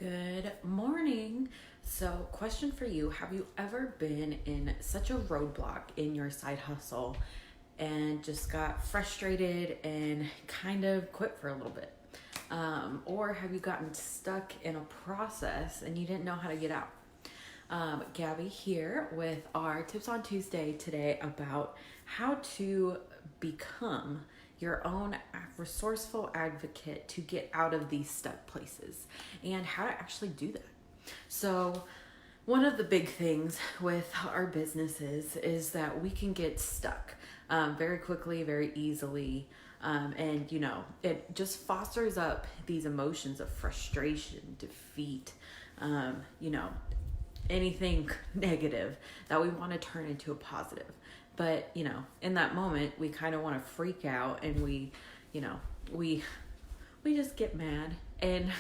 Good morning. So, question for you. Have you ever been in such a roadblock in your side hustle and just got frustrated and kind of quit for a little bit? Or have you gotten stuck in a process and you didn't know how to get out? Gabby here with our Tips on Tuesday today about how to become your own resourceful advocate to get out of these stuck places and how to actually do that. So, one of the big things with our businesses is that we can get stuck very quickly, very easily. And it just fosters up these emotions of frustration, defeat, anything negative that we want to turn into a positive. But, in that moment, we kind of want to freak out and we just get mad. And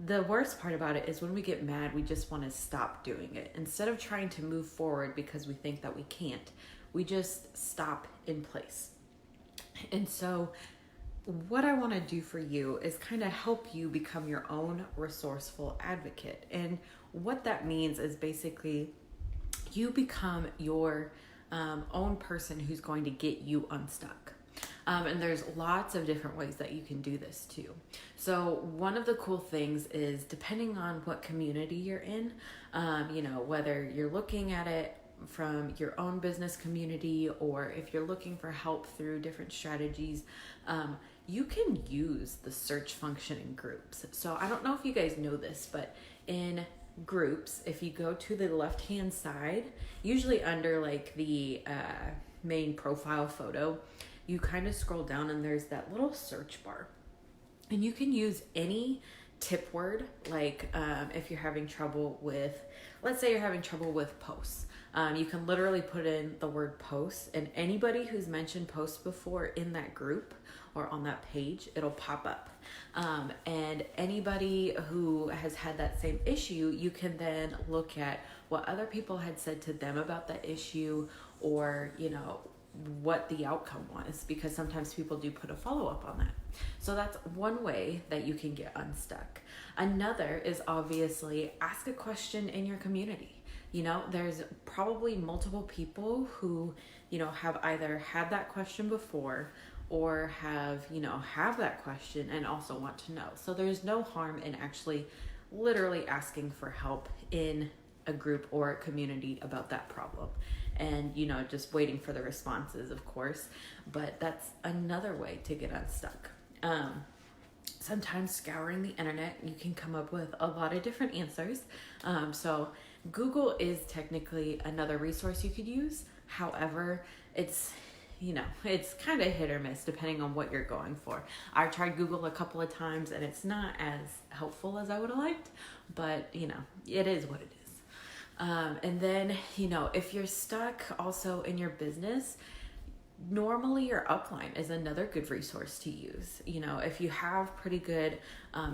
the worst part about it is when we get mad, we just want to stop doing it. Instead of trying to move forward because we think that we can't, we just stop in place. And so what I want to do for you is kind of help you become your own resourceful advocate. And what that means is basically you become your own person who's going to get you unstuck. And there's lots of different ways that you can do this too. So one of the cool things is depending on what community you're in, whether you're looking at it from your own business community or if you're looking for help through different strategies, you can use the search function in groups. So I don't know if you guys know this, but in groups, if you go to the left hand side, usually under like the main profile photo, you kind of scroll down and there's that little search bar, and you can use any tip word. Like if you're having trouble with, let's say you're having trouble with posts, you can literally put in the word posts, and anybody who's mentioned posts before in that group or on that page, it'll pop up. And anybody who has had that same issue, you can then look at what other people had said to them about the issue, or, what the outcome was, because sometimes people do put a follow-up on that. So that's one way that you can get unstuck. Another is obviously ask a question in your community. There's probably multiple people who, have either had that question before or have that question and also want to know. So there's no harm in actually literally asking for help in a group or a community about that problem, and just waiting for the responses, of course. But that's another way to get unstuck. Sometimes scouring the internet, you can come up with a lot of different answers. So Google is technically another resource you could use. However, it's kind of hit or miss depending on what you're going for. I've tried Google a couple of times and it's not as helpful as I would have liked, but it is what it is. And then, if you're stuck also in your business, normally your upline is another good resource to use. If you have pretty good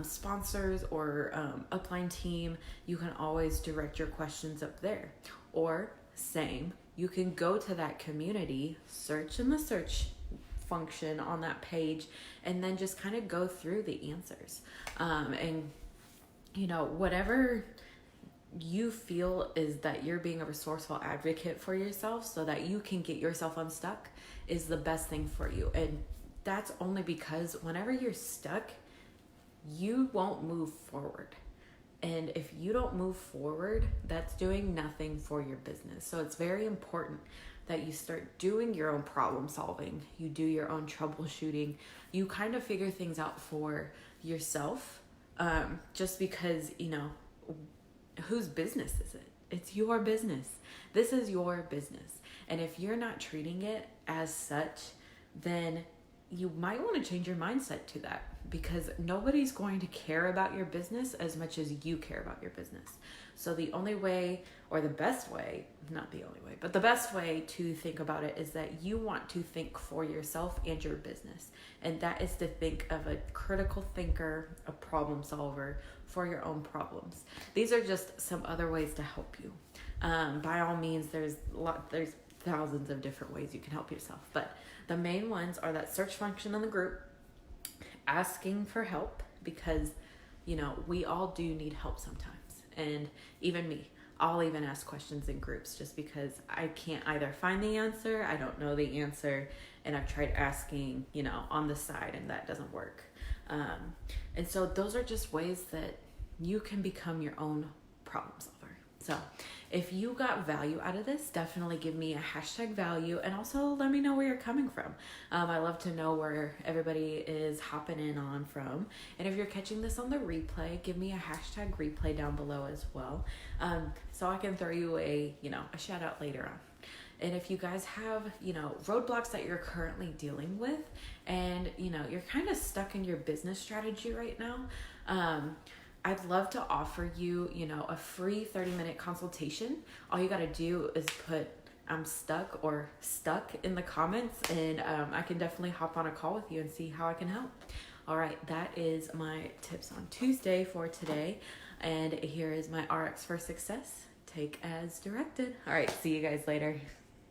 sponsors or upline team, you can always direct your questions up there. Or you can go to that community, search in the search function on that page, and then just kind of go through the answers. Whatever you feel is that you're being a resourceful advocate for yourself so that you can get yourself unstuck is the best thing for you. And that's only because whenever you're stuck, you won't move forward. And if you don't move forward, that's doing nothing for your business. So it's very important that you start doing your own problem solving. You do your own troubleshooting. You kind of figure things out for yourself, just because, whose business is it? It's your business. This is your business. And if you're not treating it as such, then you might want to change your mindset to that, because nobody's going to care about your business as much as you care about your business. So the only way, or the best way, not the only way, but the best way to think about it is that you want to think for yourself and your business. And that is to think of a critical thinker, a problem solver for your own problems. These are just some other ways to help you. By all means, there's thousands of different ways you can help yourself, but the main ones are that search function in the group, asking for help, because you know, we all do need help sometimes. And even me, I'll even ask questions in groups just because I can't either find the answer, I don't know the answer, and I've tried asking, you know, on the side, and that doesn't work. And so those are just ways that you can become your own problem solver. So if you got value out of this, definitely give me a hashtag value, and also let me know where you're coming from. I love to know where everybody is hopping in on from. And if you're catching this on the replay, give me a hashtag replay down below as well. So I can throw you a shout out later on. And if you guys have, you know, roadblocks that you're currently dealing with, and, you know, you're kind of stuck in your business strategy right now, I'd love to offer you, you know, a free 30-minute consultation. All you got to do is put I'm stuck or stuck in the comments, and I can definitely hop on a call with you and see how I can help. All right, that is my tips on Tuesday for today. And here is my RX for success. Take as directed. All right, see you guys later.